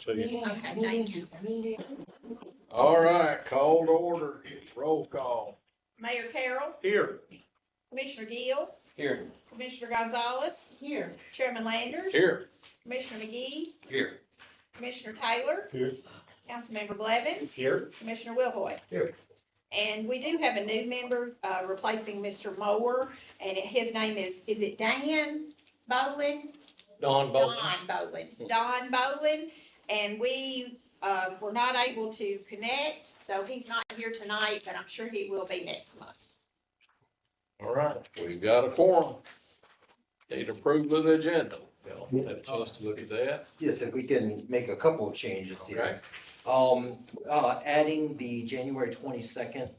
to you. Okay, thank you. All right, call to order, roll call. Mayor Carroll, Here. Commissioner Gill, Here. Commissioner Gonzalez, Here. Chairman Landers, Here. Commissioner McGee, Here. Commissioner Taylor, Here. Councilmember Blevins, Here. Commissioner Wilhoit. Here. And we do have a new member, replacing Mr. Mower, and his name is it Dan Bolin? Don Don Bolin, and we, were not able to connect, so he's not here tonight, but I'm sure he will be next month. All right, we've got a quorum. Need approval of the agenda. Y'all have a chance to look at that. Yes, if we can make a couple of changes Okay. here. Adding the January 22nd,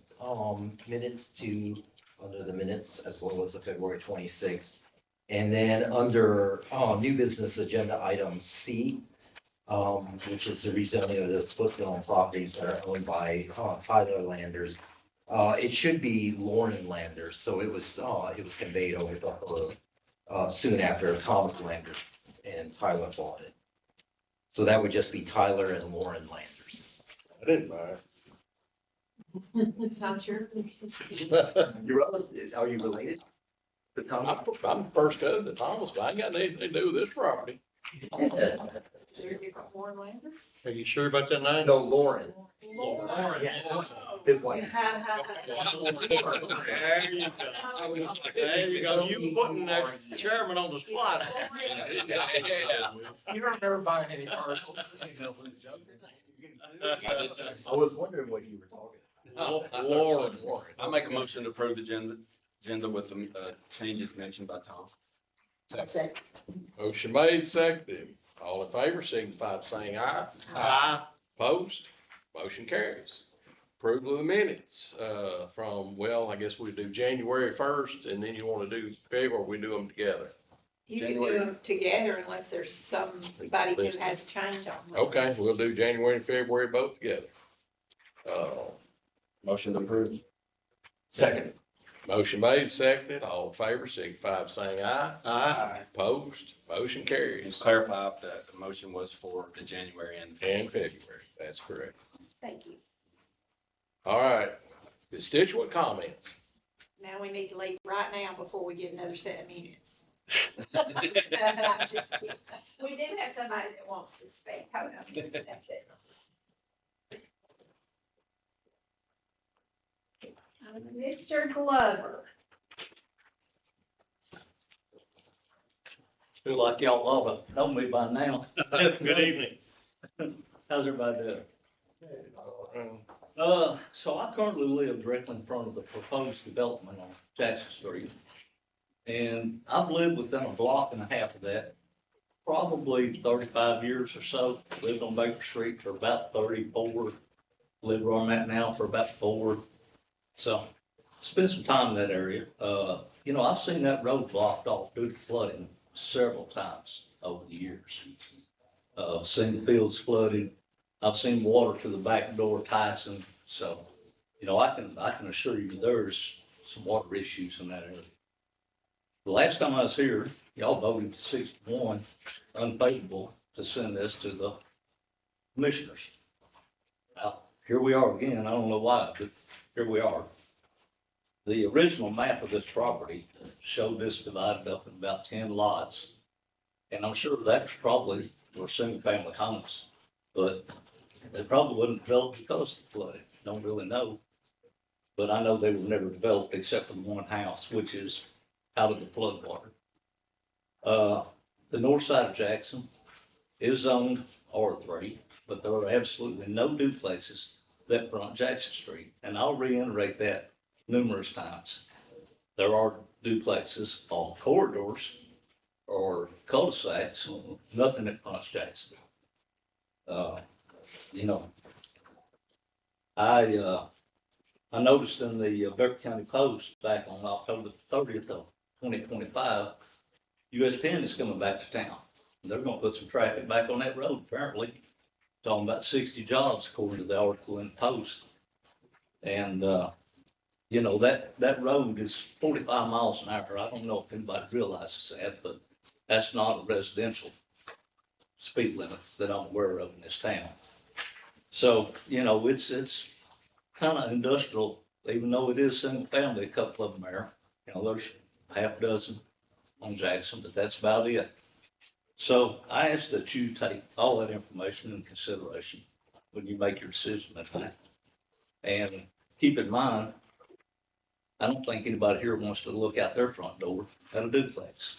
minutes to, under the minutes, as well as the February 26th. And then under, new business agenda item C, which is the rezoning of the split zone properties that are owned by, Tyler Landers. It should be Lauren Landers, so it was conveyed over to her, soon after Thomas Landers and Tyler bought it. So that would just be Tyler and Lauren Landers. I didn't buy It's not your. You're relative, are you related to it. Thomas? I'm first cousin to Thomas, but I ain't got anything to do with this property. Warren Landers? Are you sure about that name? No, Lauren. Lauren. Yeah, his wife. There you go. There you go. You putting that chairman on the spot. You don't ever buying any parcels. I was wondering what you were talking about. Lauren. I make a motion to approve the agenda with the changes mentioned by Tom. Motion made, seconded. All in favor, signify by saying aye. Aye. Opposed? Motion carries. Approval of the minutes, from, well, I guess we do January 1st, and then you want to do February, we do them together. You can do them together unless there's somebody who has a change on them. Okay, we'll do January and February both together. Motion to approve. Second. Motion made, seconded. All in favor, signify by saying aye. Aye. Opposed? Motion And carries. clarify that the motion was for the January and. And February, that's correct. Thank you. All right, constituent comments. Now we need to leave right now before we get another set of minutes. I'm just kidding. We do have somebody that wants to speak. Hold on just a second. Mr. Glover. Feel like y'all all know me by now. Good evening. How's everybody doing? So I currently live directly in front of the proposed development on Jackson Street. And I've lived within a block and a half of that, probably 35 years or so. Lived on Baker Street for about 34, live where I'm at now for about 4. So spent some time in that area. I've seen that road blocked off due to flooding several times over the years. Seen the fields flooded. I've seen water to the back door Tyson. So, I can assure you there's some water issues in that area. The last time I was here, y'all voted 6-1 unfavorable to send this to the commissioners. Now, here we are again. I don't know why, but here we are. The original map of this property showed this divided up in about 10 lots. And I'm sure that's probably for single-family homes, but they probably wasn't developed because of the flooding. Don't really know. But I know they were never developed except for the one house, which is out of the floodwater. The north side of Jackson is zoned R3, but there are absolutely no duplexes that front Jackson Street. And I'll reiterate that numerous times. There are duplexes on corridors or cul-de-sacs, nothing that fronts Jackson. I noticed in the Becker County Post back on October 30th of 2025, US Penn is coming back to town. They're gonna put some traffic back on that road, apparently. Talking about 60 jobs according to the article in the Post. And, that road is 45 miles an hour. I don't know if anybody realizes that, but that's not a residential speed limits that I'm aware of in this town. So, you know, it's kind of industrial, even though it is single family, a couple of them there. You know, there's half dozen on Jackson, but that's about it. So I ask that you take all that information into consideration when you make your decision tonight. And keep in mind, I don't think anybody here wants to look out their front door at a duplex.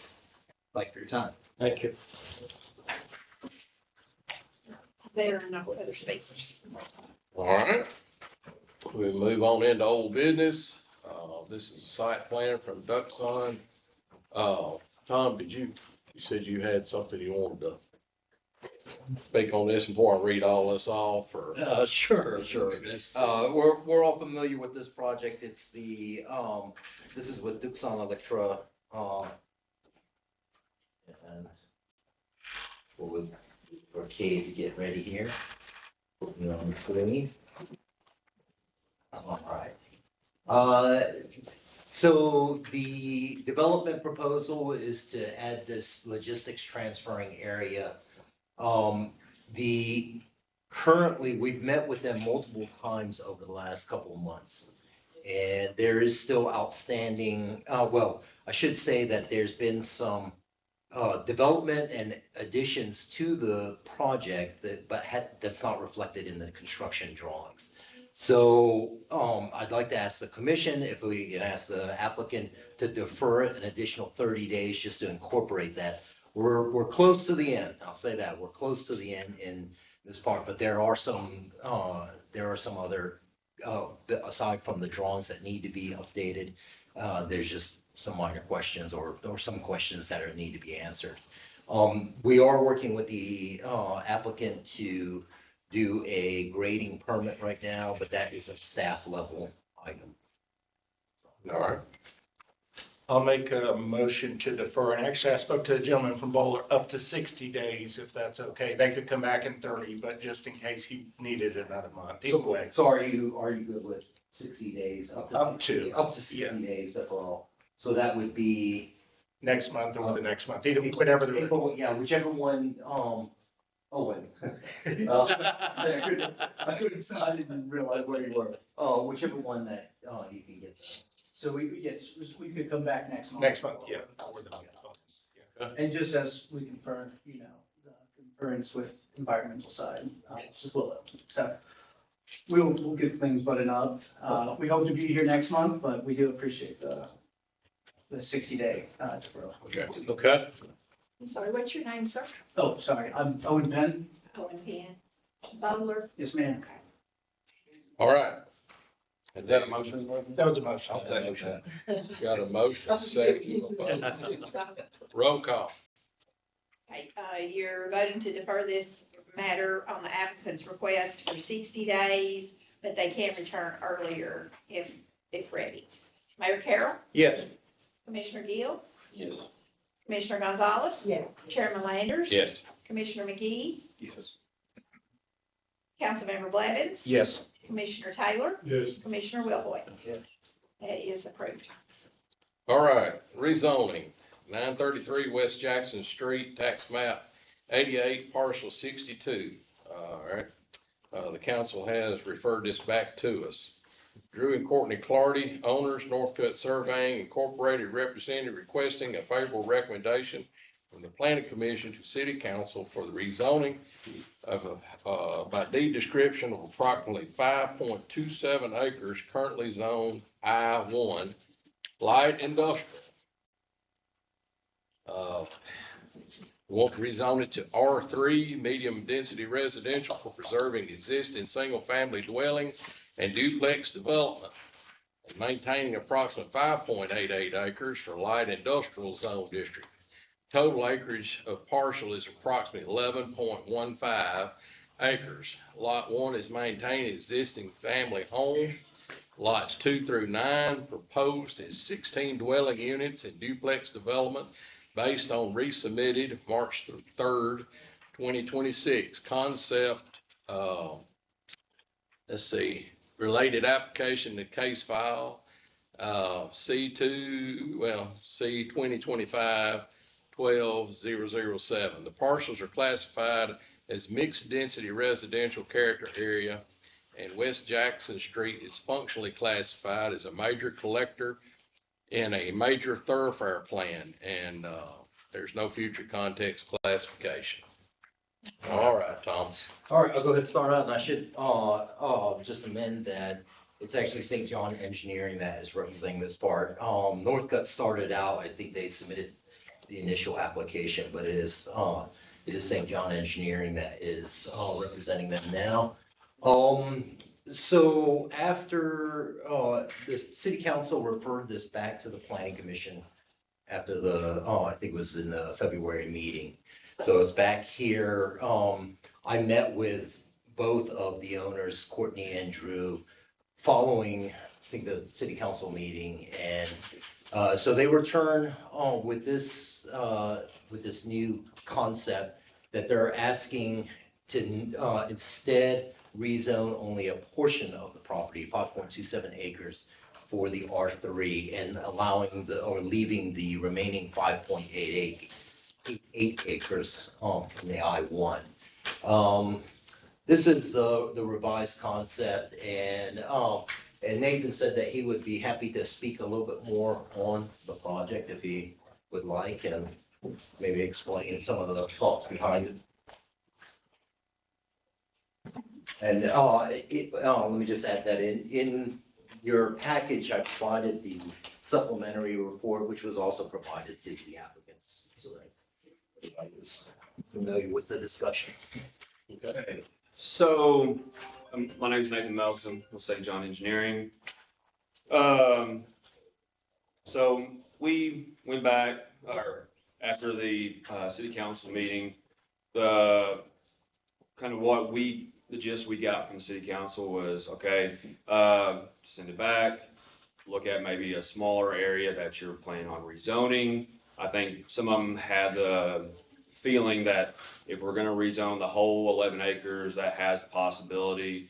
Thank you for your time. Thank you. There are no other speakers. All right. We move on into old business. This is a site plan from Duxon. Tom, you said you had something you wanted to speak on this before I read all this off, or? Sure. This- We're all familiar with this project. It's this is with Duxon Electra, and for Kay to get ready here. Put me on the screen. All right. So the development proposal is to add this logistics transferring area. Currently, we've met with them multiple times over the last couple of months. And there is still outstanding, well, I should say that there's been some development and additions to the project that's not reflected in the construction drawings. So I'd like to ask the commission if we can ask the applicant to defer it an additional 30 days just to incorporate that. We're close to the end. I'll say that. We're close to the end in this part, but there are some other, aside from the drawings that need to be updated, there's just some minor questions or some questions that need to be answered. We are working with the applicant to do a grading permit right now, but that is a staff level item. All right. I'll make a motion to defer, and actually I spoke to a gentleman from Bowler, up to 60 days, if that's okay. They could come back in 30, but just in case he needed another month, either way. So are you good with 60 days? Up to 60 yeah. days deferral. So that would be Next month or the next month, either, whatever the. April, yeah, whichever one, Owen. I couldn't, I didn't realize where you were. Whichever one that, you can get. So yes, we could come back next month. Next month, yeah. And just as we confirmed, the concurrence with environmental side, as well. So we'll get things buttoned up. We hope to be here next month, but we do appreciate the 60-day deferral. Okay. Okay. I'm sorry, what's your name, sir? Oh, sorry, I'm Owen Penn. Owen Penn. Bowler. Yes, ma'am. Okay. All right. Is that a motion? That was a motion. Got a motion, second. Roll call. Okay, you're voting to defer this matter on the applicant's request for 60 days, but they can return earlier if ready. Mayor Carroll, Yes. Commissioner Gill, Yes. Commissioner Gonzalez. Yeah. Chairman Landers. Yes. Commissioner McGee, Yes. Councilmember Blevins. Yes. Commissioner Taylor, Yes. Commissioner Wilhoit. Yes. That is approved. All right, rezoning, 933 West Jackson Street, tax map 88, parcel 62. All right, the council has referred this back to us. Drew and Courtney Clardy, owners, Northcutt Surveying Incorporated, represented, requesting a favorable recommendation from the planning commission to city council for the rezoning of by deed description of approximately 5.27 acres currently zoned I-1 light industrial. We want to rezone it to R3 medium density residential for preserving existing single family dwelling and duplex development, and maintaining approximately 5.88 acres for light industrial zone district. Total acreage of partial is approximately 11.15 acres. Lot 1 is maintaining existing family home. Lots 2 through 9 proposed is 16 dwelling units in duplex development based on resubmitted March 3rd, 2026 concept, let's see, related application to case file, C 2025 12007. The parcels are classified as mixed-density residential character area, and West Jackson Street is functionally classified as a major collector in a major thoroughfare plan, and there's no future context classification. All right, Thomas. All right, I'll go ahead and start out, and I should, just amend that it's actually St. John Engineering that is representing this part. Northcutt started out, I think they submitted the initial application, but it is St. John Engineering that is, representing them now. So after, the city council referred this back to the planning commission after the, I think it was in the February meeting. So it's back here. I met with both of the owners, Courtney and Drew, following, I think, the city council meeting. And so they return with this new concept that they're asking to instead rezone only a portion of the property, 5.27 acres, for the R3, and allowing leaving the remaining 5.88 acres in the I1. This is the revised concept, and Nathan said that he would be happy to speak a little bit more on the project if he would like, and maybe explain some of the thoughts behind it. And let me just add that in your package, I provided the supplementary report, which was also provided to the applicants, so that everybody was familiar with the discussion. Okay, so my name is Nathan Melson with St. John Engineering. So we went back, or after the city council meeting, the kind of the gist we got from the city council was, okay, send it back, look at maybe a smaller area that you're planning on rezoning. I think some of them had the feeling that if we're gonna rezone the whole 11 acres, that has the possibility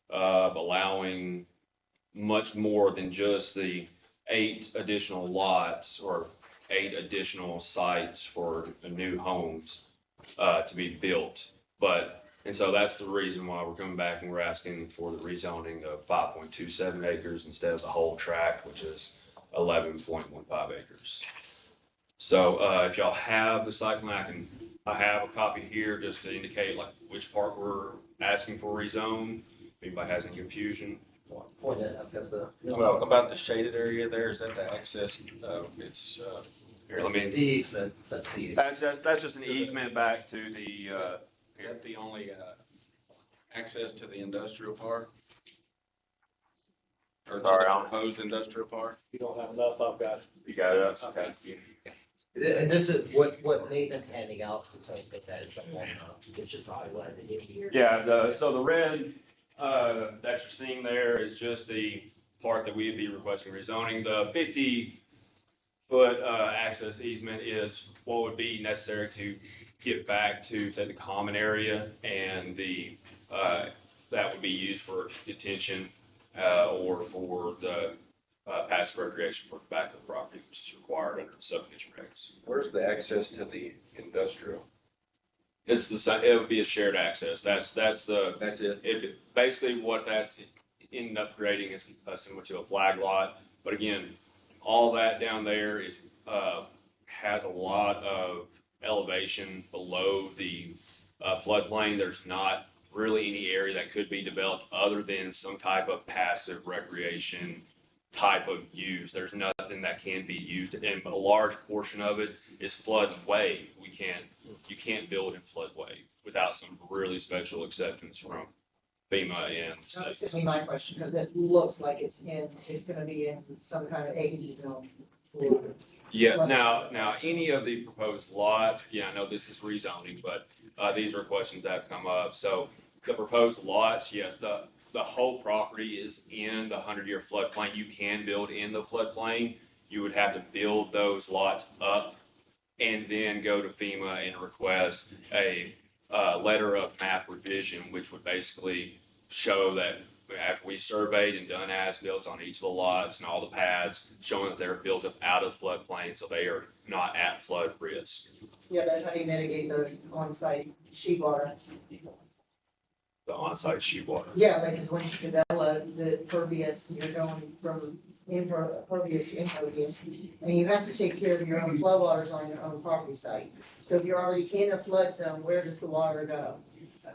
of allowing much more than just the 8 additional lots or 8 additional sites for new homes to be built. And so that's the reason why we're coming back and we're asking for the rezoning of 5.27 acres instead of the whole tract, which is 11.15 acres. So if y'all have the site plan, I have a copy here just to indicate like which part we're asking for rezone. If anybody has any confusion. Point that I've got the. Well, about the shaded area there, is that the access, it's, Here, let me. The easement, that's the. That's just an easement back to the. is that the only, access to the industrial park? Or to Sorry, the proposed industrial park? You don't have enough, I've got it. You got it. Okay. And this is what Nathan's handing out to take that is something, it's just highlighted here. Yeah, so the red that you're seeing there is just the part that we would be requesting rezoning. The 50-foot access easement is what would be necessary to get back to, say, the common area, and the that would be used for detention or for the passive recreation for the back of the property, which is required under the subdivision regs. Where's the access to the industrial? It's the same, it would be a shared access. That's it? Basically what that's ended up creating is similar to a flag lot. But again, all that down there is, has a lot of elevation below the floodplain. There's not really any area that could be developed other than some type of passive recreation type of use. There's nothing that can be used, and a large portion of it is floodway. You can't build in floodway without some really special exceptions from FEMA and the That state. was my question, because it looks like it's gonna be in some kind of AD zone. Yeah, now, any of the proposed lots, I know this is rezoning, but these are questions that have come up. So the proposed lots, yes, the whole property is in the 100-year floodplain. You can build in the floodplain. You would have to build those lots up and then go to FEMA and request a letter of map revision, which would basically show that after we surveyed and done as-built on each of the lots and all the pads, showing that they're built up out of floodplain, so they are not at flood risk. Yeah, but how do you mitigate the on-site sheet water? The on-site sheet water. Yeah, like, cause once you develop the pervious, you're going from impervious to impervious, and you have to take care of your own flow waters on your own property site. So if you're already in a flood zone, where does the water go?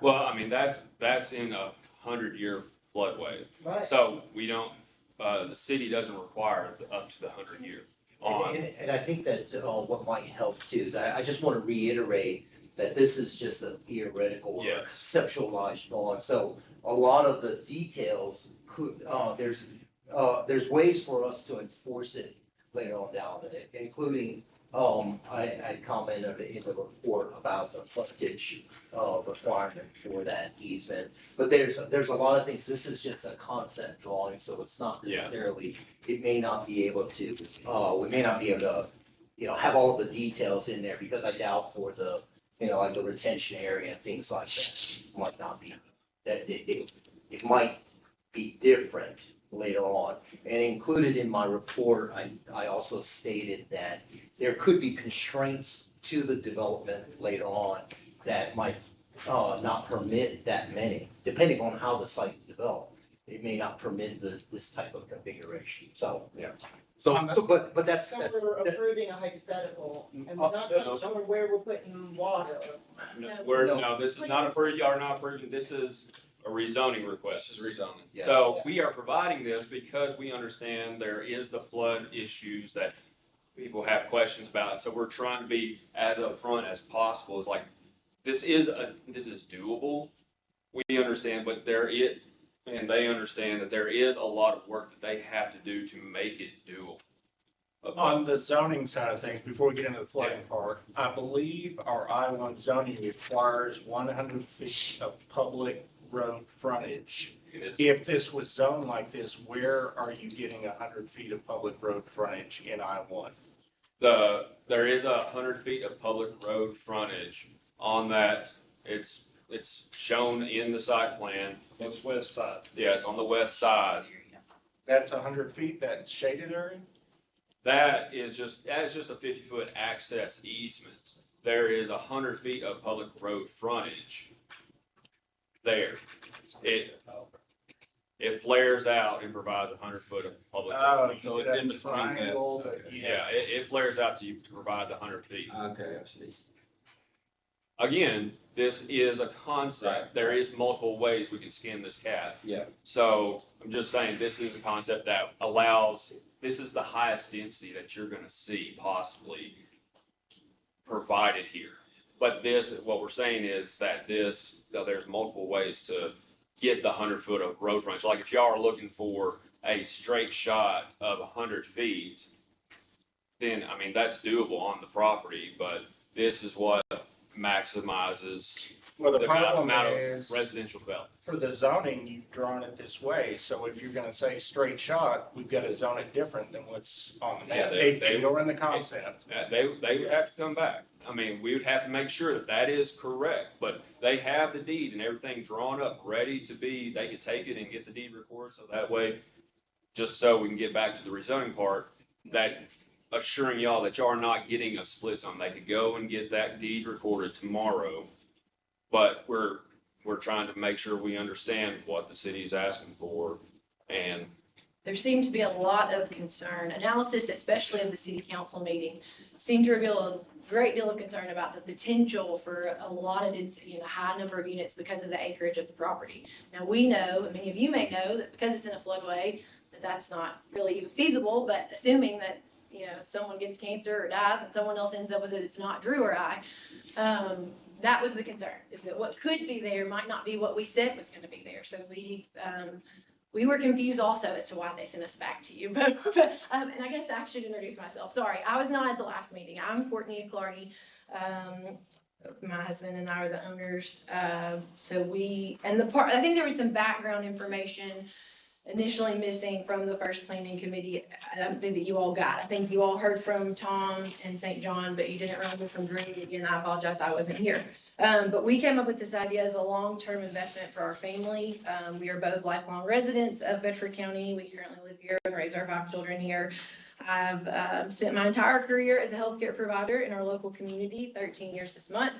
Well, I mean, that's in a 100-year floodway. Right. So we don't, the city doesn't require up to the 100-year on. And I think that, what might help too is I just want to reiterate that this is just a theoretical or Yes. conceptualized drawing. So a lot of the details could, there's ways for us to enforce it later on down, including, I commented in the report about the frontage, requirement for that easement. But there's a lot of things. This is just a concept drawing, so it's not necessarily, it may not be able to, we may not be able to, have all of the details in there because I doubt for the, like the retention area and things like that might not be, that it might be different later on. And included in my report, I also stated that there could be constraints to the development later on that might not permit that many, depending on how the site is developed. It may not permit this type of configuration, so. Yeah. So, but that's, So we're approving a hypothetical, and we're not no. showing where we're putting water. No, this is not approved, you are not approving, this is a rezoning request. This is rezoning. Yes. So we are providing this because we understand there is the flood issues that people have questions about. So we're trying to be as upfront as possible. It's like, this is doable. We understand, but and they understand that there is a lot of work that they have to do to make it doable. On the zoning side of things, before we get into the flooding part, I believe our I-1 zoning requires 100 feet of public road frontage. If this was zoned like this, where are you getting 100 feet of public road frontage in I-1? There is 100 feet of public road frontage on that. It's shown in the site plan. On the west side. Yeah, it's on the west side. That's 100 feet, that shaded area? That is just a 50-foot access easement. There is 100 feet of public road frontage there. It flares out and provides 100 foot of public. road. So it's in between that. Triangle, but Yeah, it flares out to provide the 100 feet. Okay, I see. Again, this is a concept. Right. There is multiple ways we can skin this cat. Yeah. So I'm just saying, this is a concept that allows, this is the highest density that you're gonna see possibly provided here. But what we're saying is that there's multiple ways to get the 100 foot of road frontage. Like if y'all are looking for a straight shot of 100 feet, then, I mean, that's doable on the property, but this is what maximizes Well, the the problem amount of is, residential development. for the zoning, you've drawn it this way, so if you're gonna say straight shot, we've gotta zone it different than what's on the map. Yeah, They go in the concept. They would have to come back. I mean, we would have to make sure that that is correct, but they have the deed and everything drawn up, ready to be, they could take it and get the deed recorded, so that way, just so we can get back to the rezoning part, that assuring y'all that y'all are not getting a split zone. They could go and get that deed recorded tomorrow, but we're trying to make sure we understand what the city is asking for, and There seemed to be a lot of concern. Analysis, especially of the city council meeting, seemed to reveal a great deal of concern about the potential for a lot of density and a high number of units because of the acreage of the property. Now, we know, and many of you may know, that because it's in a floodway, that that's not really even feasible, but assuming that, someone gets cancer or dies and someone else ends up with it, it's not Drew or I. That was the concern, is that what could be there might not be what we said was gonna be there. So we were confused also as to why they sent us back to you. And I guess I should introduce myself. Sorry, I was not at the last meeting. I'm Courtney Clardy. My husband and I are the owners. I think there was some background information initially missing from the first planning committee. I don't think that you all got. I think you all heard from Tom and St. John, but you didn't remember from Drew. Again, I apologize, I wasn't here. But we came up with this idea as a long-term investment for our family. We are both lifelong residents of Bedford County. We currently live here and raise our 5 children here. I've spent my entire career as a healthcare provider in our local community, 13 years this month.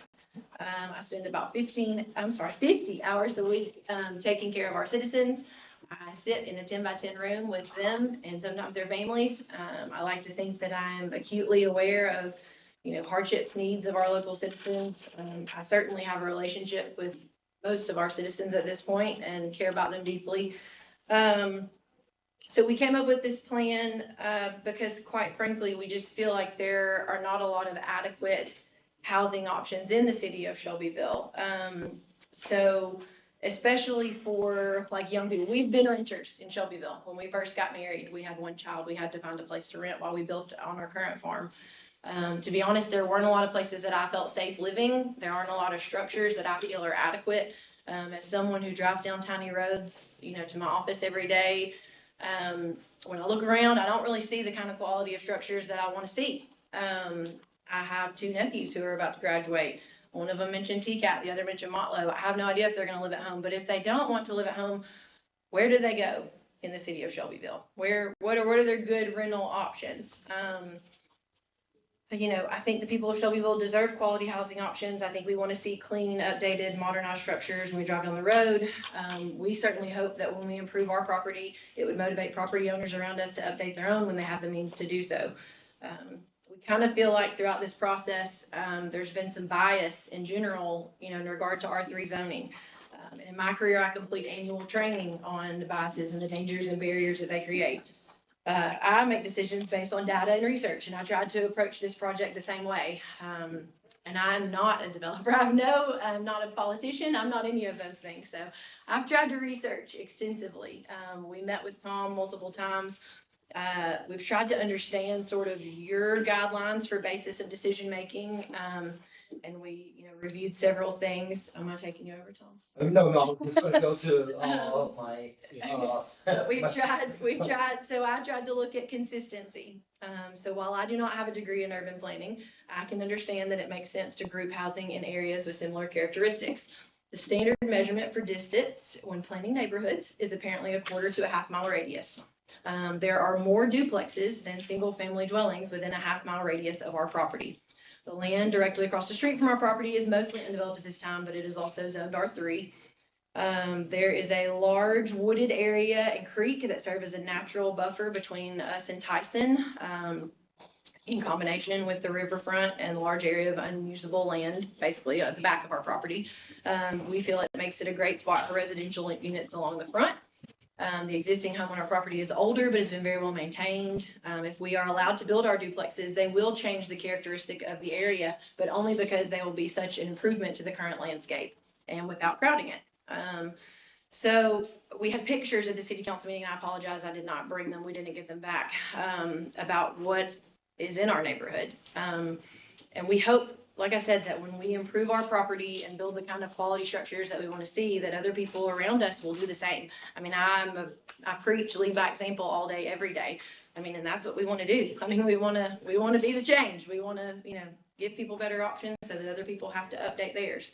I spend about 50 hours a week taking care of our citizens. I sit in a 10-by-10 room with them and sometimes their families. I like to think that I'm acutely aware of, hardships, needs of our local citizens. I certainly have a relationship with most of our citizens at this point and care about them deeply. So we came up with this plan because, quite frankly, we just feel like there are not a lot of adequate housing options in the city of Shelbyville. So especially for like young people, we've been renters in Shelbyville. When we first got married, we had 1 child. We had to find a place to rent while we built on our current farm. To be honest, there weren't a lot of places that I felt safe living. There aren't a lot of structures that I feel are adequate. As someone who drives down tiny roads, to my office every day, when I look around, I don't really see the kind of quality of structures that I want to see. I have 2 nephews who are about to graduate. One of them mentioned TCAT, the other mentioned Motlow. I have no idea if they're going to live at home, but if they don't want to live at home, where do they go in the city of Shelbyville? What are their good rental options? I think the people of Shelbyville deserve quality housing options. I think we want to see clean, updated, modernized structures when we drive down the road. We certainly hope that when we improve our property, it would motivate property owners around us to update their own when they have the means to do so. We kind of feel like throughout this process, there's been some bias in general, in regard to R3 zoning. In my career, I complete annual training on the biases and the dangers and barriers that they create. I make decisions based on data and research, and I tried to approach this project the same way. And I'm not a developer. I'm not a politician. I'm not any of those things. So I've tried to research extensively. We met with Tom multiple times. We've tried to understand sort of your guidelines for basis of decision making. And we, reviewed several things. Am I taking you over, Tom? No, I'm just gonna go to, my, So I tried to look at consistency. So while I do not have a degree in urban planning, I can understand that it makes sense to group housing in areas with similar characteristics. The standard measurement for distance when planning neighborhoods is apparently a 1/4 to a 1/2 mile radius. There are more duplexes than single-family dwellings within a 1/2 mile radius of our property. The land directly across the street from our property is mostly undeveloped at this time, but it is also zoned R3. There is a large wooded area and creek that serve as a natural buffer between us and Tyson, in combination with the riverfront and the large area of unusable land, basically at the back of our property. We feel it makes it a great spot for residential units along the front. The existing home on our property is older, but has been very well maintained. If we are allowed to build our duplexes, they will change the characteristic of the area, but only because they will be such an improvement to the current landscape and without crowding it. So we had pictures at the city council meeting, and I apologize, I did not bring them. We didn't get them back, about what is in our neighborhood. And we hope, like I said, that when we improve our property and build the kind of quality structures that we want to see, that other people around us will do the same. I mean, I preach lead by example all day, every day. I mean, and that's what we want to do. I mean, we want to be the change. We want to, give people better options so that other people have to update theirs.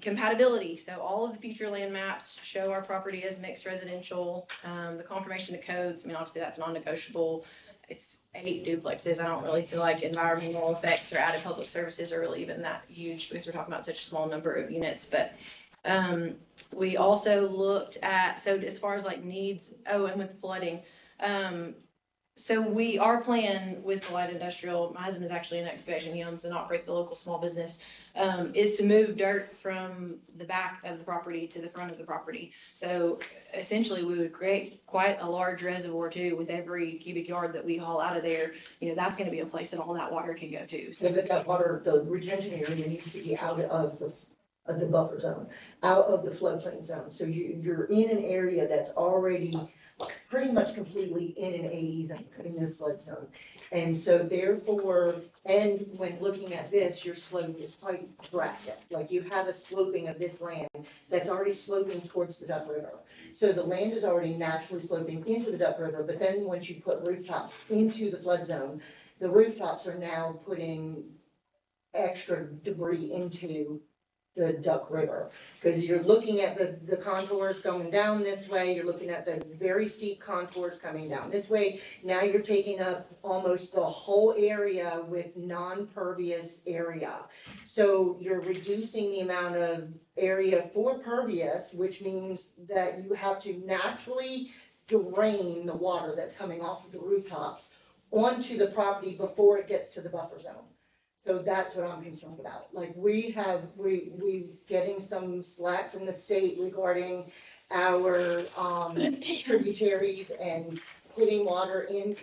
Compatibility. So all of the future land maps show our property as mixed residential. The confirmation of codes, I mean, obviously that's non-negotiable. It's 8 duplexes. I don't really feel like environmental effects or added public services are really even that huge because we're talking about such a small number of units. But we also looked at, so as far as like needs, and with flooding. So our plan with the light industrial, my husband is actually an excavation, he owns and operates a local small business, is to move dirt from the back of the property to the front of the property. So essentially we would create quite a large reservoir too with every cubic yard that we haul out of there. That's going to be a place that all that water can go to. So that water, the retention area needs to be out of the buffer zone, out of the floodplain zone. So you're in an area that's already pretty much completely in an AE zone, in the flood zone. And so therefore, and when looking at this, your slope is quite drastic. Like you have a sloping of this land that's already sloping towards the Duck River. So the land is already naturally sloping into the Duck River, but then once you put rooftops into the flood zone, the rooftops are now putting extra debris into the Duck River. Because you're looking at the contours going down this way, you're looking at the very steep contours coming down this way. Now you're taking up almost the whole area with non-pervious area. So you're reducing the amount of area for pervious, which means that you have to naturally drain the water that's coming off of the rooftops onto the property before it gets to the buffer zone. So that's what I'm concerned about. Like we getting some slack from the state regarding our tributaries and putting water in,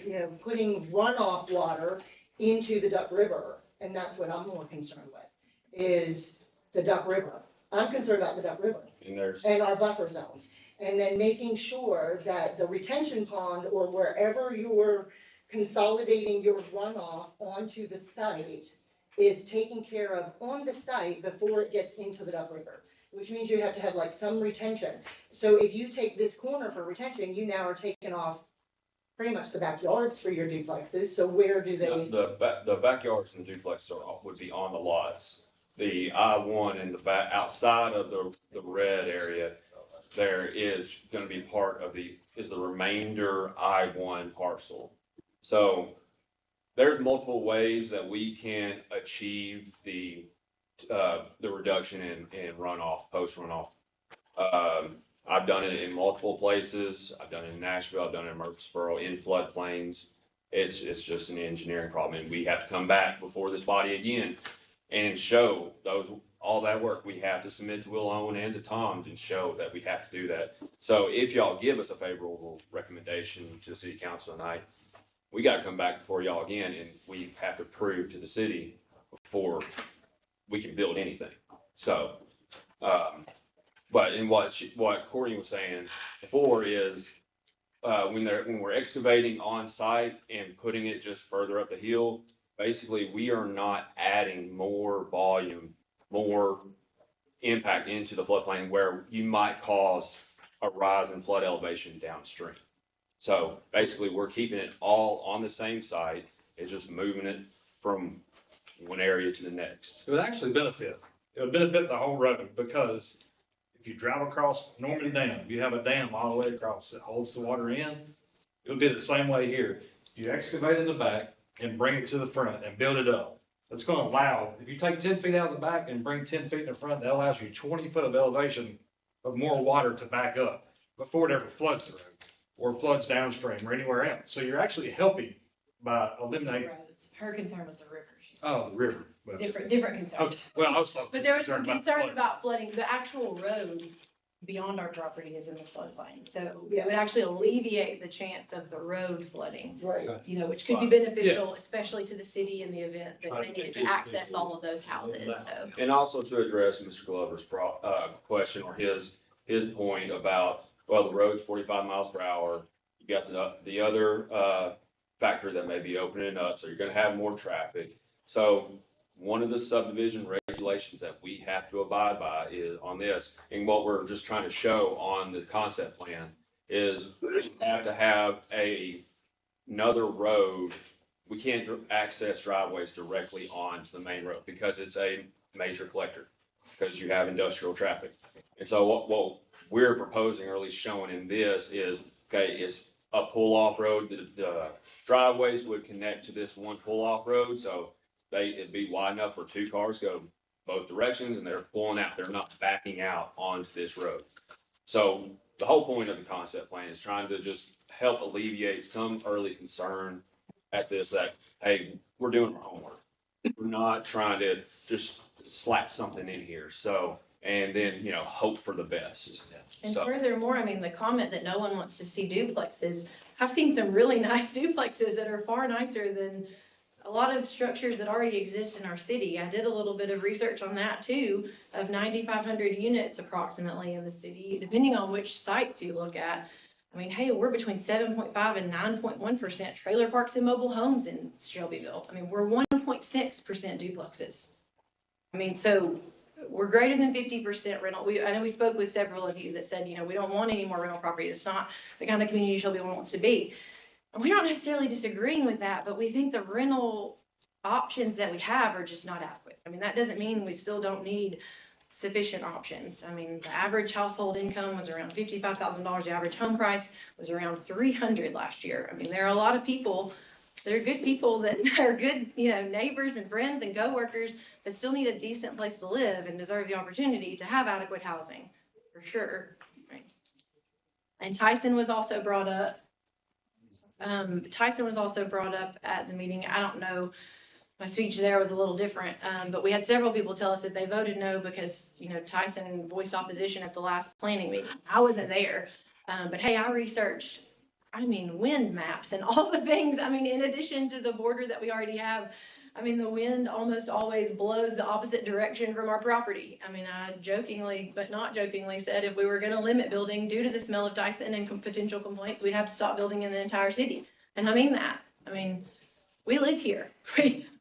putting runoff water into the Duck River. And that's what I'm more concerned with, is the Duck River. I'm concerned about the Duck River and our buffer zones. And then making sure that the retention pond or wherever you're consolidating your runoff onto the site is taken care of on the site before it gets into the Duck River, which means you have to have like some retention. So if you take this corner for retention, you now are taking off pretty much the backyards for your duplexes. So where do they? The backyards and the duplexes would be on the lots. The I-1 in the back, outside of the red area, there is gonna be part of the remainder I-1 parcel. So there's multiple ways that we can achieve the reduction in runoff, post runoff. I've done it in multiple places. I've done it in Nashville. I've done it in Murfreesboro, in floodplains. It's just an engineering problem, and we have to come back before this body again and show all that work we have to submit to Will Owen and to Tom and show that we have to do that. So if y'all give us a favorable recommendation to the city council tonight, we got to come back before y'all again, and we have to prove to the city before we can build anything. So, but in what Courtney was saying before is, when we're excavating on site and putting it just further up the hill, basically we are not adding more volume, more impact into the floodplain where you might cause a rise in flood elevation downstream. So basically we're keeping it all on the same site. It's just moving it from one area to the next. It would actually benefit. It would benefit the whole road, because if you drive across Norman Dam, you have a dam all the way across that holds the water in. It would be the same way here. You excavate in the back and bring it to the front and build it up. That's going to allow, if you take 10 feet out of the back and bring 10 feet in the front, that allows you 20 foot of elevation of more water to back up before it ever floods the road or floods downstream or anywhere else. So you're actually helping by eliminating. Roads. Her concern was the river. She said. Oh, the river. Well, Different concern. okay. Well, I was talking. But there was some concern concern flooding. about flooding. The actual road beyond our property is in the floodplain. So Yeah. it would actually alleviate the chance of the road flooding, Right. which could be beneficial, especially to the city in the event that they needed to access all of those houses, so. And also to address Mr. Glover's question or his point about, well, the road's 45 miles per hour. You got the other factor that may be opening up, so you're gonna have more traffic. So one of the subdivision regulations that we have to abide by is on this, and what we're just trying to show on the concept plan is we have to have another road. We can't access driveways directly onto the main road because it's a major collector, because you have industrial traffic. And so what we're proposing, or at least showing in this, is a pull-off road. The driveways would connect to this one pull-off road, so it'd be wide enough for two cars go both directions, and they're pulling out. They're not backing out onto this road. So the whole point of the concept plan is trying to just help alleviate some early concern at this, that, hey, we're doing our homework. We're not trying to just slap something in here. So, and then, hope for the best. And So- furthermore, the comment that no one wants to see duplexes, I've seen some really nice duplexes that are far nicer than a lot of structures that already exist in our city. I did a little bit of research on that too, of 9,500 units approximately in the city, depending on which sites you look at. I mean, hey, we're between 7.5 and 9.1% trailer parks and mobile homes in Shelbyville. I mean, we're 1.6% duplexes. I mean, so we're greater than 50% rental. I know we spoke with several of you that said, you know, we don't want any more rental property. It's not the kind of community Shelbyville wants to be. And we're not necessarily disagreeing with that, but we think the rental options that we have are just not adequate. I mean, that doesn't mean we still don't need sufficient options. I mean, the average household income was around $55,000. The average home price was around $300 last year. I mean, there are a lot of people that are good people that are good, you know, neighbors and friends and coworkers that still need a decent place to live and deserve the opportunity to have adequate housing, for sure. Right. And Tyson was also brought up. Tyson was also brought up at the meeting. I don't know, my speech there was a little different, but we had several people tell us that they voted no because, you know, Tyson voiced opposition at the last planning meeting. I wasn't there, but hey, I researched, I mean, wind maps and all the things. I mean, in addition to the border that we already have, I mean, the wind almost always blows the opposite direction from our property. I mean, I jokingly, but not jokingly said if we were going to limit building due to the smell of Tyson and potential complaints, we'd have to stop building in the entire city. And I mean that. I mean, we live here.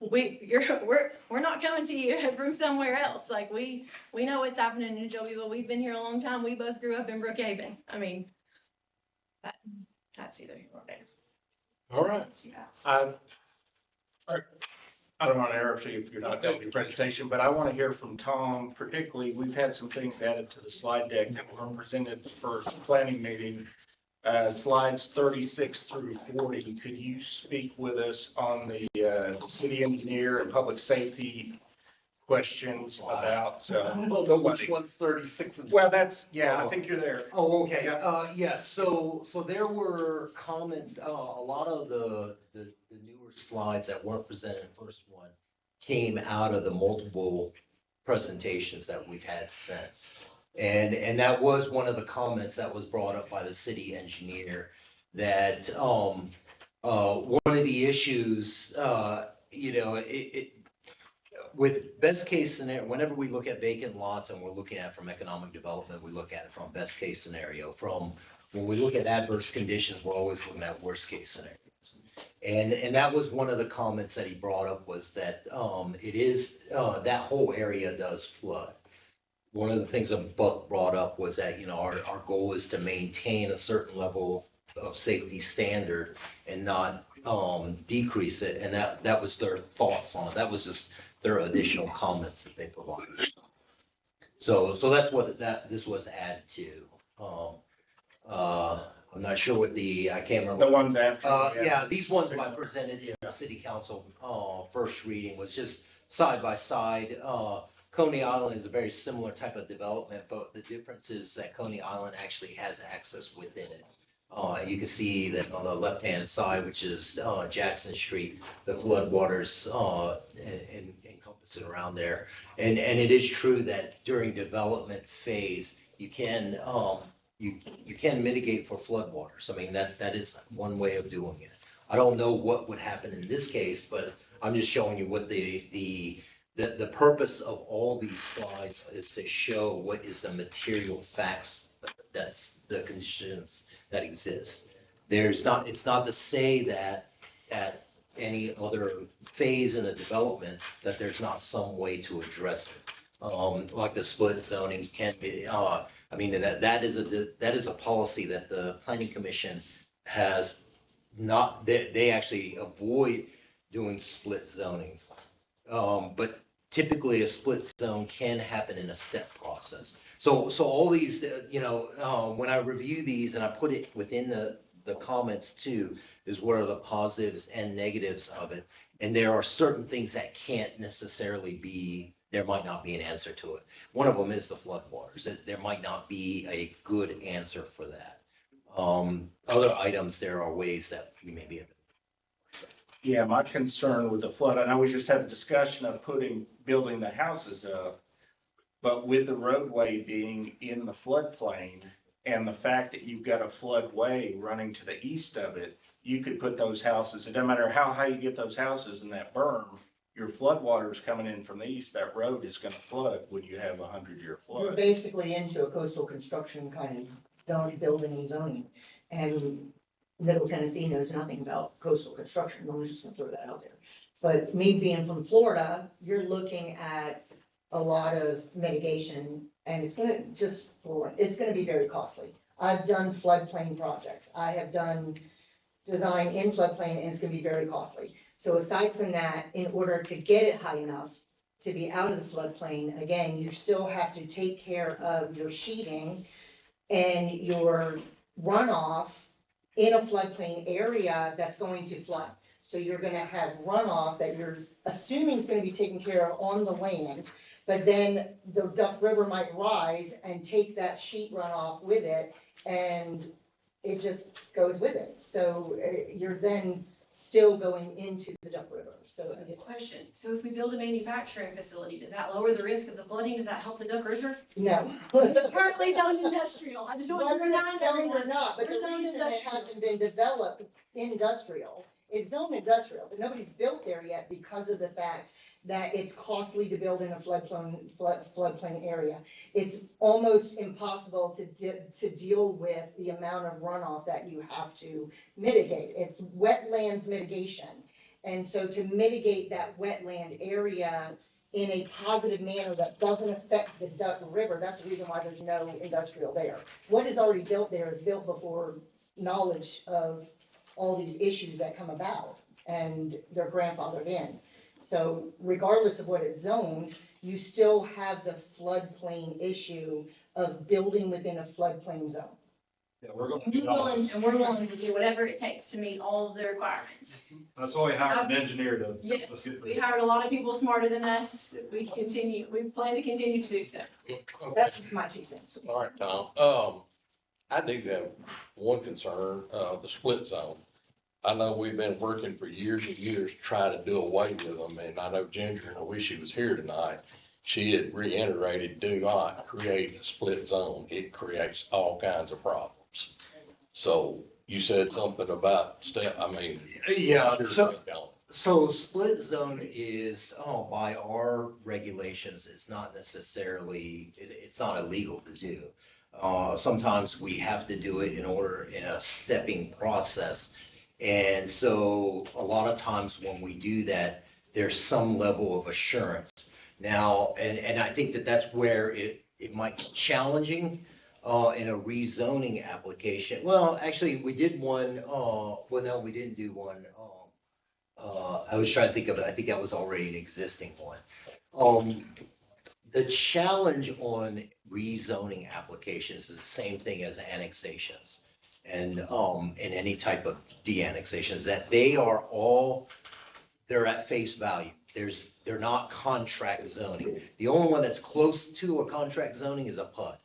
We're not coming to you from somewhere else. Like we know what's happening in Shelbyville. We've been here a long time. We both grew up in Brookhaven. I mean, that's either here or there. All right. I don't want to interrupt you if you're not done with your presentation, but I want to hear from Tom. Particularly, we've had some things added to the slide deck that were presented at the first planning meeting. Slides 36 through 40. Could you speak with us on the city engineer and public safety questions about? Which one's 36 and? Well, I think you're there. Oh, okay. Yes. So there were comments. A lot of the newer slides that weren't presented in the first one came out of the multiple presentations that we've had since. And that was one of the comments that was brought up by the city engineer, that one of the issues, with best case scenario, whenever we look at vacant lots and we're looking at it from economic development, we look at it from best case scenario. From when we look at adverse conditions, we're always looking at worst case scenarios. And that was one of the comments that he brought up, was that it is that whole area does flood. One of the things that Buck brought up was that, you know, our goal is to maintain a certain level of safety standard and not decrease it. And that was their thoughts on it. That was just their additional comments that they provided. So that's what this was added to. I'm not sure what I can't remember. The ones after. Yeah, these ones I presented in the city council first reading was just side by side. Coney Island is a very similar type of development, but the difference is that Coney Island actually has access within it. You can see that on the left-hand side, which is Jackson Street, the floodwaters encompass it around there. And it is true that during development phase, you can mitigate for floodwaters. I mean, that is one way of doing it. I don't know what would happen in this case, but I'm just showing you what the purpose of all these slides is to show what is the material facts, that's the conditions that exist. It's not to say that at any other phase in a development that there's not some way to address it. Like the split zonings can be, I mean, that is a policy that the planning commission has not, they actually avoid doing split zonings. But typically a split zone can happen in a step process. So all these, when I review these and I put it within the comments too, is what are the positives and negatives of it. And there are certain things that can't necessarily be, there might not be an answer to it. One of them is the floodwaters. There might not be a good answer for that. Other items, there are ways that we may be able to. Yeah, my concern with the flood, I know we just had a discussion of building the houses up, but with the roadway being in the floodplain and the fact that you've got a floodway running to the east of it, you could put those houses, it doesn't matter how high you get those houses in that berm, your flood water is coming in from the east, that road is gonna flood when you have 100-year You're flood. basically into a coastal construction kind of building and zoning. And Middle Tennessee knows nothing about coastal construction, I'm just gonna throw that out there. But me being from Florida, you're looking at a lot of mitigation, and it's gonna be very costly. I've done floodplain projects, I have done design in floodplain, and it's gonna be very costly. So aside from that, in order to get it high enough to be out of the floodplain, again, you still have to take care of your sheeting and your runoff in a floodplain area that's going to flood. So you're gonna have runoff that you're assuming is gonna be taken care of on the land, but then the Duck River might rise and take that sheet runoff with it, and it just goes with it. So you're then still going into the Duck River, so. Question, so if we build a manufacturing facility, does that lower the risk of the flooding? Does that help the Duck River? No. It's currently zoned industrial. I just want to Whether remind it's zoned everyone. or not, but the we're zoned reason it industrial. hasn't been developed industrial, it's zoned industrial, but nobody's built there yet because of the fact that it's costly to build in a floodplain area. It's almost impossible to deal with the amount of runoff that you have to mitigate. It's wetlands mitigation. And so to mitigate that wetland area in a positive manner that doesn't affect the Duck River, that's the reason why there's no industrial there. What is already built there is built before knowledge of all these issues that come about, and they're grandfathered in. So regardless of what it's zoned, you still have the floodplain issue of building within a floodplain zone. Yeah, we're gonna And do we're all willing, this. and we're willing to do whatever it takes to meet all of the requirements. That's why we hired an engineer to, Yes, let's get we this. hired a lot of people smarter than us. We plan to continue to do so. That's just my 2 cents. All right, Tom. I do have one concern, the split zone. I know we've been working for years and years trying to do away with them, and I know Ginger, and I wish she was here tonight. She had reiterated, do not create a split zone. It creates all kinds of problems. So you said something about Yeah, sure. so split zone is, by our regulations, it's not necessarily, it's not illegal to do. Sometimes we have to do it in a stepping process. And so a lot of times when we do that, there's some level of assurance. Now, and I think that that's where it might be challenging in a rezoning application. Well, actually, we did one, well, no, we didn't do one. I was trying to think of it. I think that was already an existing one. The challenge on rezoning applications is the same thing as annexations and any type of de-annexations, that they're at face value. They're not contract zoning. The only one that's close to a contract zoning is a PUD.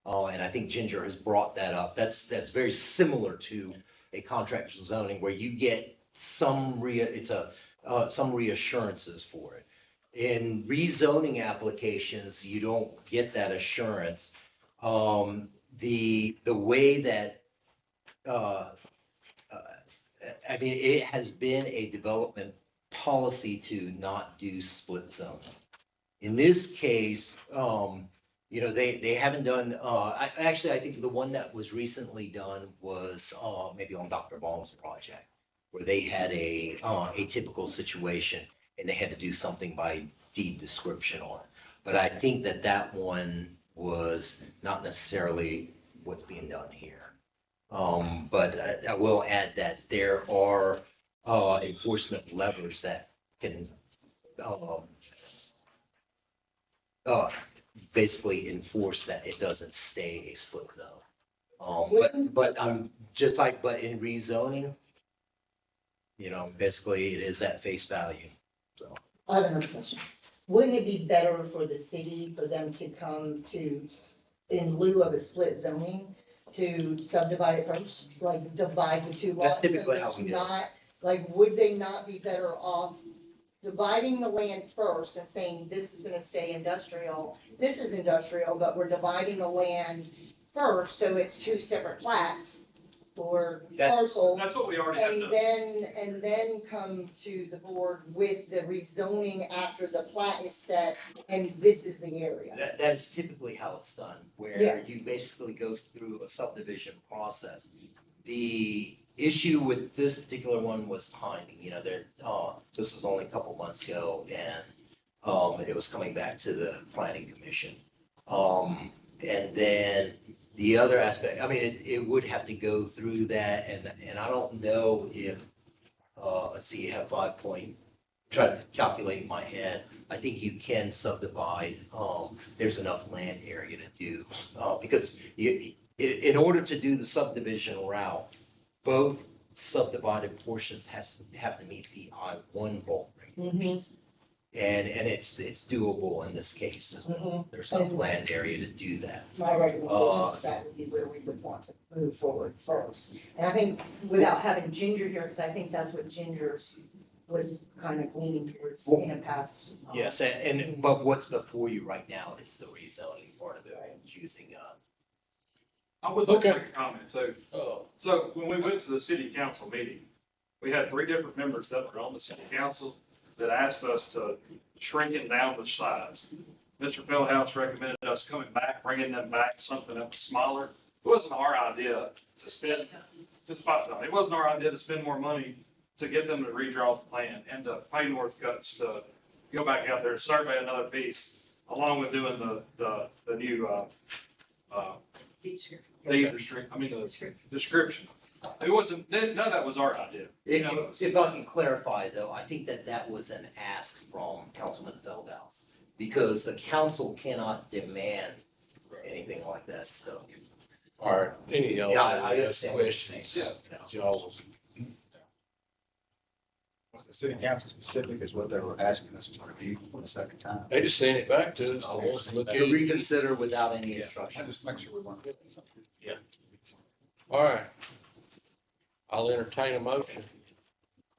And I think Ginger has brought that up. That's very similar to a contract zoning where you get some reassurances for it. In rezoning applications, you don't get that assurance. The way that, it has been a development policy to not do split zoning. In this case, they haven't done, I think the one that was recently done was maybe on Dr. Baum's project, where they had a typical situation and they had to do something by deed description on it. But I think that one was not necessarily what's being done here. But I will add that there are enforcement levers that can basically enforce that it doesn't stay a split zone. But in rezoning, basically it is at face value, so. I have another question. Wouldn't it be better for the city for them to come to, in lieu of a split zoning, to subdivide it first, like divide the two lots? That's typically how we do it. Not, like, would they not be better off dividing the land first and saying, this is gonna stay industrial, this is industrial, but we're dividing the land first, so it's 2 separate plats or parcels? That's what we already have done. And then come to the board with the rezoning after the plat is set, and this is the area. That is typically how it's done, Yeah. where you basically go through a subdivision process. The issue with this particular one was timing, this was only a couple months ago and, it was coming back to the planning commission. And then the other aspect, I mean, it would have to go through that and I don't know if, let's see, you have 5 point, try to calculate in my head. I think you can subdivide, there's enough land area to do, because in order to do the subdivision route, both subdivided portions have to meet the I-1 bulk regulations. And it's doable in this case as well. There's enough land area to do that. My recommendation is that would be where we would want to move forward first. And I think without having Ginger here, because I think that's what Ginger's was kind of leaning towards in a path. Yes, but what's before you right now is the rezoning part of it, choosing, I would like to Okay. make a comment too. Oh, So when we went to the city council meeting, we had 3 different members that were on the city council that asked us to shrink it down to size. Mr. Feldhouse recommended us coming back, bringing them back to something that was smaller. It wasn't our idea to spend, it wasn't our idea to spend more money to get them to redraw the plan and to pay Northcutt's to go back out there, survey another piece, along with doing the new, the description. It wasn't, none of that was our idea. if I can clarify though, I think that was an ask from Councilman Feldhouse. Because the council cannot demand anything like that, so. all right, any Yeah, I other understand what you're saying. questions? Yeah. Y'all, The city council specific is what they were asking us to review for the second time. they just sent it back to us. I want to look at To it. reconsider without any I instructions. just make sure we want to get something. All right. I'll entertain a motion.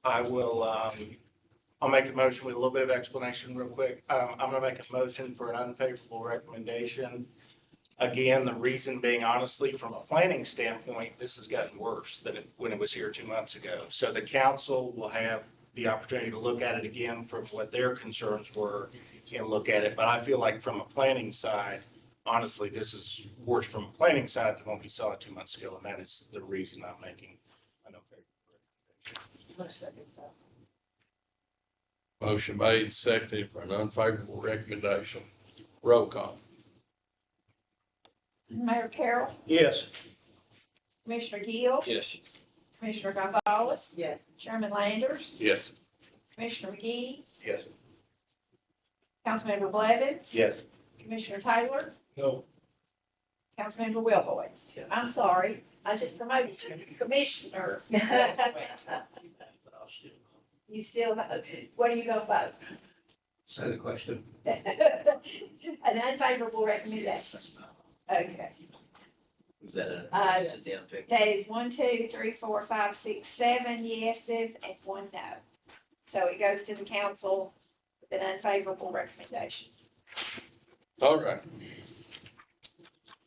I will, I'll make a motion with a little bit of explanation real quick. I'm gonna make a motion for an unfavorable recommendation. Again, the reason being honestly, from a planning standpoint, this has gotten worse than when it was here 2 months ago. So the council will have the opportunity to look at it again from what their concerns were and look at it. But I feel like from a planning side, honestly, this is worse from a planning side than what we saw 2 months ago. And that is the reason I'm making an unfavorable recommendation. Motion made, seconded for an unfavorable recommendation. Roll call. Mayor Carroll, Yes. Commissioner Gill, Yes. Commissioner Gonzalez, Yes. Chairman Landers, Yes. Commissioner McGee, Yes. Councilmember Blevins, Yes. Commissioner Taylor, No. Councilmember Wilboyd. I'm sorry, I just promoted you to commissioner. You still vote. What are you gonna vote? Say the question. An unfavorable recommendation. Okay, Was that a? Uh, the unfavorable? that is 1, 2, 3, 4, 5, 6, 7 yeses and 1 no. So it goes to the council with an unfavorable recommendation. All right.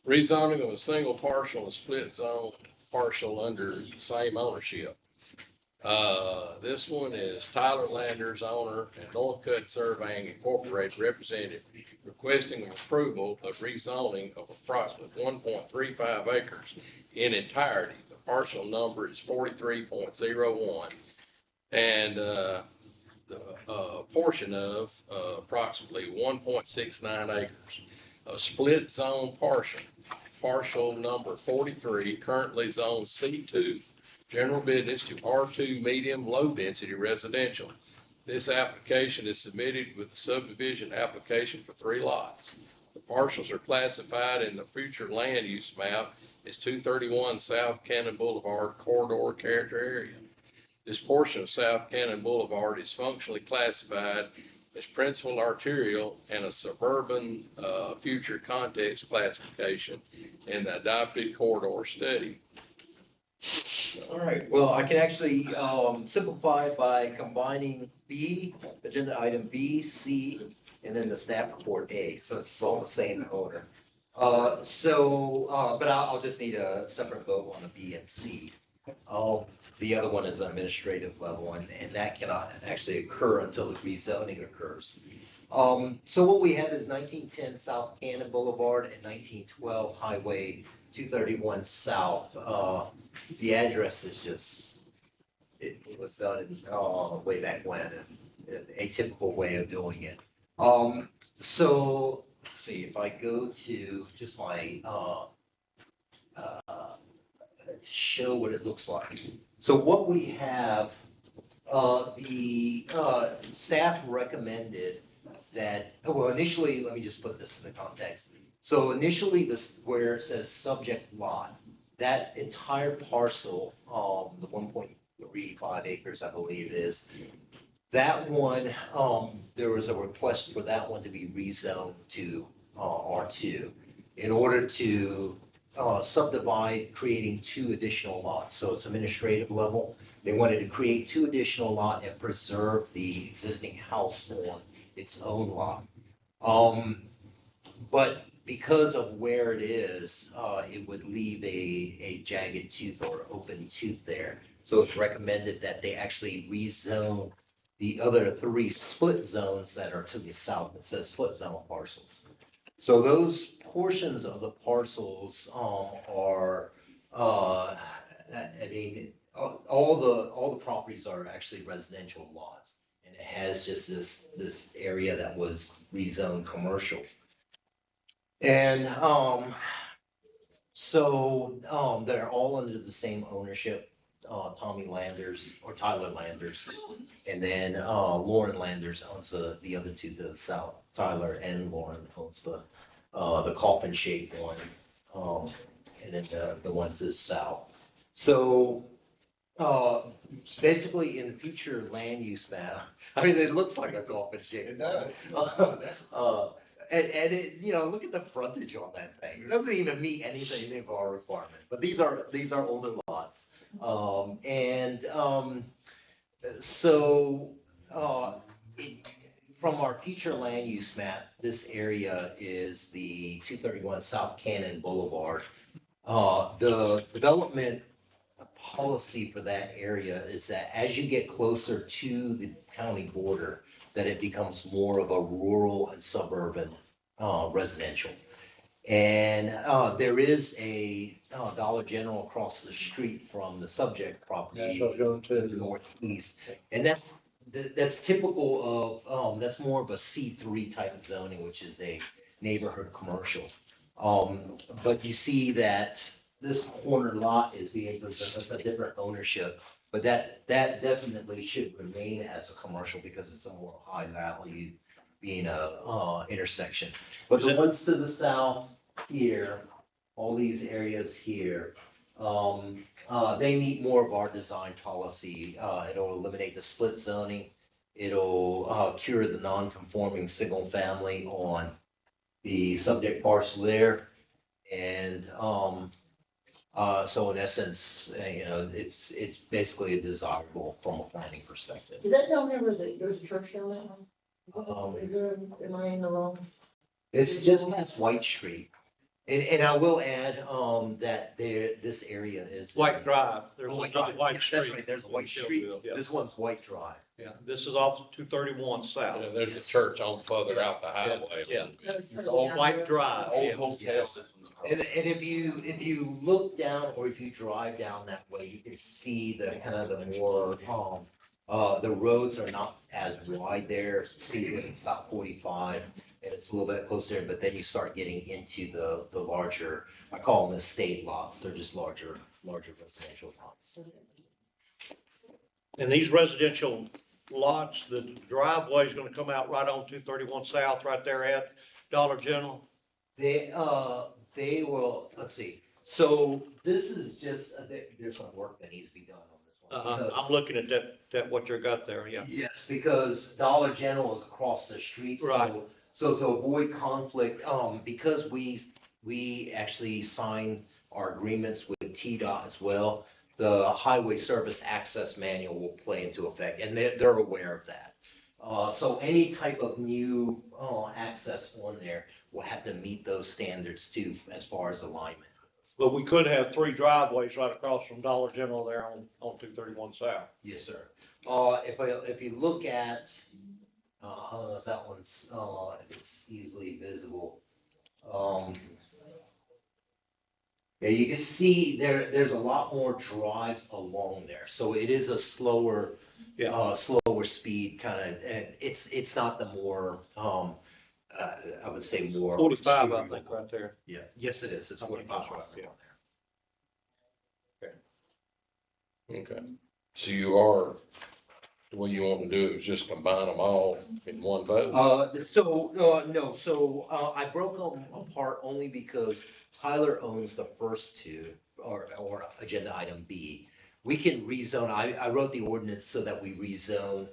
Rezoning of a single parcel and split zone parcel under the same ownership. This one is Tyler Landers, owner, and Northcutt Surveying Incorporated representative, requesting approval of rezoning of approximately 1.35 acres in entirety. The parcel number is 43.01. And, the portion of approximately 1.69 acres. A split zone parcel number 43, currently zone C2, general business to R2 medium low density residential. This application is submitted with a subdivision application for 3 lots. The parcels are classified in the future land use map as 231 South Cannon Boulevard corridor character area. This portion of South Cannon Boulevard is functionally classified as principal arterial and a suburban future context classification in the adopted corridor study. All right, well, I can actually simplify by combining B, agenda item B, C, and then the staff report A, so it's all the same order. But I'll just need a separate vote on the B and C. The other one is administrative level, and that cannot actually occur until the rezoning occurs. So what we have is 1910 South Cannon Boulevard and 1912 Highway 231 South. The address is just, it was done, way back when, and a typical way of doing it. So, let's see, if I go to just my, show what it looks like. So what we have, the staff recommended that, well, initially, let me just put this in the context. So initially, this, where it says subject lot, that entire parcel, the 1.35 acres, I believe it is, that one, there was a request for that one to be rezoned to R2 in order to subdivide, creating 2 additional lots. So it's administrative level. They wanted to create 2 additional lots and preserve the existing house on its own lot. But because of where it is, it would leave a jagged tooth or open tooth there. So it's recommended that they actually rezone the other 3 split zones that are to the south. It says split zone parcels. So those portions of the parcels are, I mean, all the properties are actually residential lots. And it has just this area that was rezoned commercial. And so they're all under the same ownership. Tommy Landers or Tyler Landers, and then Lauren Landers owns the other 2 to the south. Tyler and Lauren owns the coffin shaped one, and then the one to the south. So basically, in the future land use map, I mean, it looks like a coffin shape. It does. And it, you know, look at the frontage on that thing. It doesn't even meet any of our requirements. But these are older lots. So from our future land use map, this area is the 231 South Cannon Boulevard. The development policy for that area is that as you get closer to the county border, that it becomes more of a rural and suburban residential. And there is a Dollar General across the street from the subject property to the northeast. And that's typical of, that's more of a C3 type of zoning, which is a neighborhood commercial. But you see that this corner lot is being presented a different ownership, but that definitely should remain as a commercial because it's a more high value being a intersection. But the ones to the south here, all these areas here, they meet more of our design policy. It'll eliminate the split zoning. It'll cure the non-conforming single family on the subject parcel there. And so in essence, you know, it's basically desirable from a planning perspective. Did that down there where there's a church down there? Am I in the wrong? It's just past White Street. And I will add, that this area is. White Drive, there's White another Drive. White Yeah, Street. that's right, there's White Street. Shelbyville, yeah. This one's White Drive. Yeah, this is off 231 south. Yeah, there's a church on further out the highway. Yeah. It's It's old White Drive. Old yeah. hotel. And if you look down or if you drive down that way, you can see the kind of the more, the roads are not as wide there. Speed limit's about 45 and it's a little bit closer, but then you start getting into the larger, I call them estate lots. They're just larger residential lots. And these residential lots, the driveway is gonna come out right on 231 south, right there at Dollar General. They will, let's see. So this is just, there's some work that needs to be done on this one. because- I'm looking at that, what you got there, yeah. Yes, because Dollar General is across the street. Right. So to avoid conflict, because we actually signed our agreements with TDOT as well, the Highway Service Access Manual will play into effect, and they're aware of that. So any type of new access on there will have to meet those standards too, as far as alignment. But we could have 3 driveways right across from Dollar General there on 231 south. Yes, sir. If you look at, I don't know if that one's, if it's easily visible. Um, yeah, you can see there's a lot more drives along there, so it is a slower, slower speed kind of, and it's not the more, I would say more. 45, I think, right there. Yeah, yes, it is. It's 45 That's miles right, an hour Okay. So you are, the way you want to do it is just combine them all in one vote? No, I broke them apart only because Tyler owns the first two, or agenda item B. We can rezone, I wrote the ordinance so that we rezone,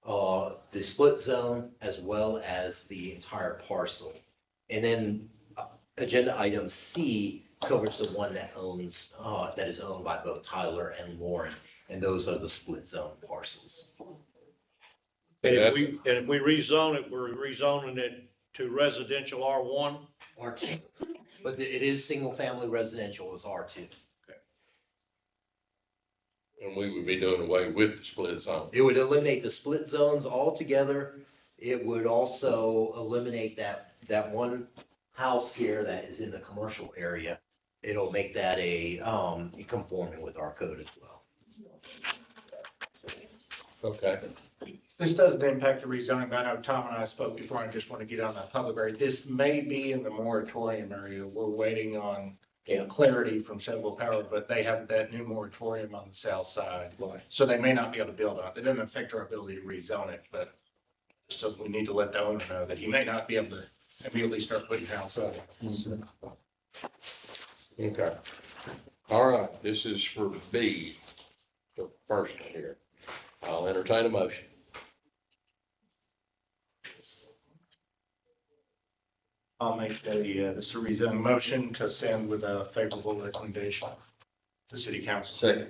the split zone as well as the entire parcel. And then, agenda item C covers the one that owns, that is owned by both Tyler and Lauren, and those are the split zone parcels. And That's- if we rezone it, we're rezoning it to residential R1. R2, but it is single-family residential is R2. And we would be doing away with the split zone. It would eliminate the split zones altogether. It would also eliminate that one house here that is in the commercial area. It'll make that conforming with our code as well. Okay. This doesn't impact the rezoning, but I know Tom and I spoke before, I just want to get on that public area. This may be in the moratorium area. We're waiting on clarity from Shelbyville Power, but they have that new moratorium on the south side. So they may not be able to build on it. It doesn't affect our ability to rezone it, but so we need to let the owner know that he may not be able to immediately start putting house up. Okay. All right, this is for B, the first one here. I'll entertain a motion. I'll make this a rezone motion to send with a favorable recommendation to city council. Second.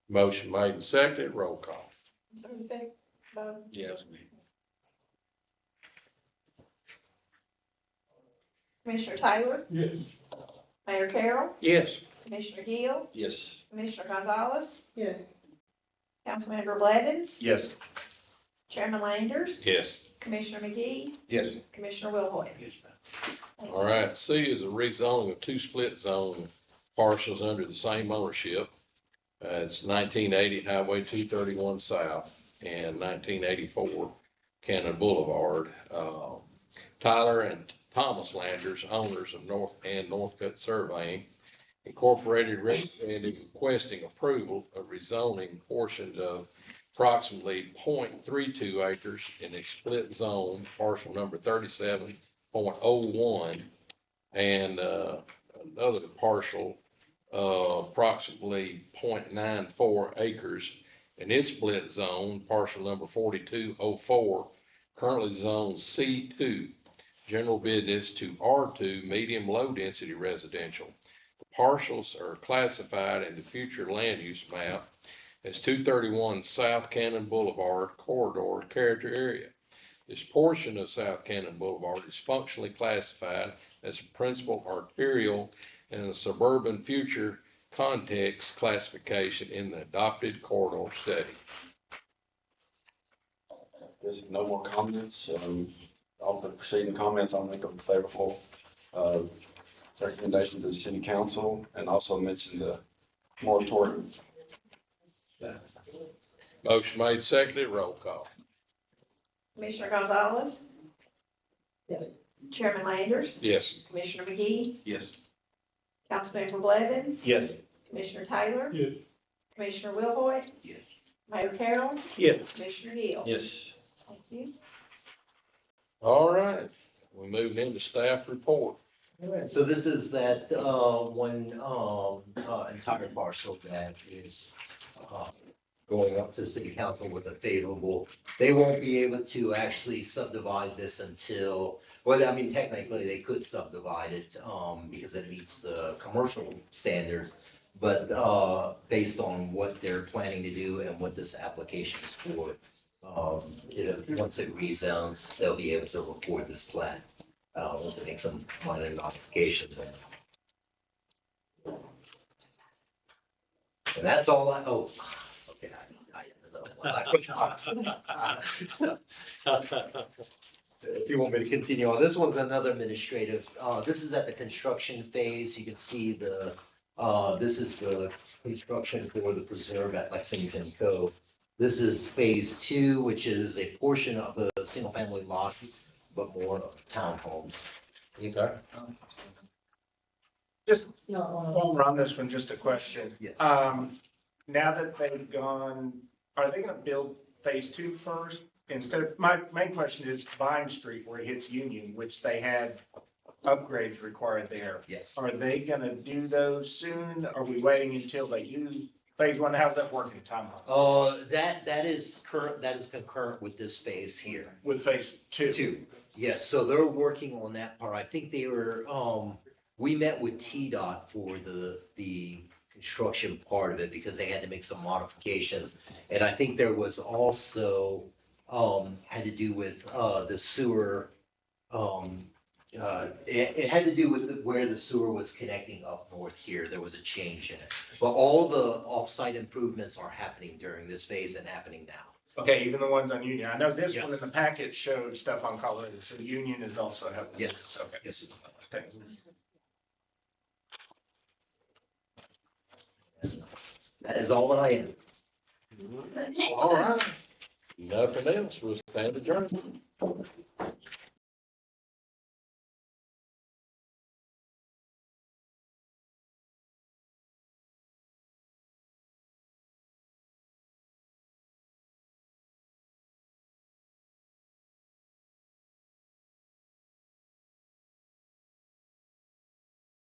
Motion made and seconded, roll call. Sorry, was that, Yes. Commissioner Taylor? Yes. Mayor Carroll? Yes. Commissioner Gill? Yes. Commissioner Gonzalez? Yeah. Councilmember Blevins? Yes. Chairman Landers? Yes. Commissioner McGee? Yes. Commissioner Wilhoit? All right, C is a rezoning of two split zone parcels under the same ownership. It's 1980 Highway 231 South and 1984 Cannon Boulevard. Tyler and Thomas Landers, owners of Northcutt Surveying Incorporated, recommended requesting approval of rezoning portions of approximately 0.32 acres in a split zone, parcel number 37.01, and another parcel, approximately 0.94 acres in its split zone, parcel number 4204, currently zone C2, general business, to R2, medium low density residential. The parcels are classified in the future land use map as 231 South Cannon Boulevard corridor character area. This portion of South Cannon Boulevard is functionally classified as a principal arterial in the suburban future context classification in the adopted corridor study. There's no more comments. All the preceding comments, I'll make them favorable recommendation to the city council, and also mention the moratorium. Motion made, seconded, roll call. Commissioner Gonzalez? Yes. Chairman Landers? Yes. Commissioner McGee? Yes. Councilmember Blevins? Yes. Commissioner Taylor? Yes. Commissioner Wilhoit? Yes. Mayor Carroll? Yes. Commissioner Gill? Yes. Thank you. All right, we're moving into staff report. All right, so this is that, one, entire parcel that is, going up to the city council with a favorable. They won't be able to actually subdivide this until, well, I mean, technically they could subdivide it, because it meets the commercial standards. But, based on what they're planning to do and what this application is for, once it rezones, they'll be able to record this plat. Once it makes some minor modifications. And that's all okay, I If you want me to continue on, this one's another administrative, this is at the construction phase, you can see this is the construction for the preserve at Lexington Cove. This is phase two, which is a portion of the single-family lots, but more of townhomes. Okay. Just It's not one of while we're on this one, just a question. Yes. Now that they've gone, are they gonna build phase two first? Instead of, my main question is Vine Street where it hits Union, which they had upgrades required there. Yes. Are they gonna do those soon? Are we waiting until they use phase one? How's that working, Tom? That is concurrent with this phase here. With phase two? Two, yes, so they're working on that part. I think they were, we met with TDOT for the construction part of it because they had to make some modifications. And I think there was also, had to do with, the sewer, it had to do with where the sewer was connecting up north here. There was a change in it. But all the off-site improvements are happening during this phase and happening now. Okay, even the ones on Union. I know this one in Yes. the packet showed stuff on Colorado, so Union is also having. Yes. Okay, Yes. thanks. That is all that I am. All right. Nothing else. We'll stand adjourned.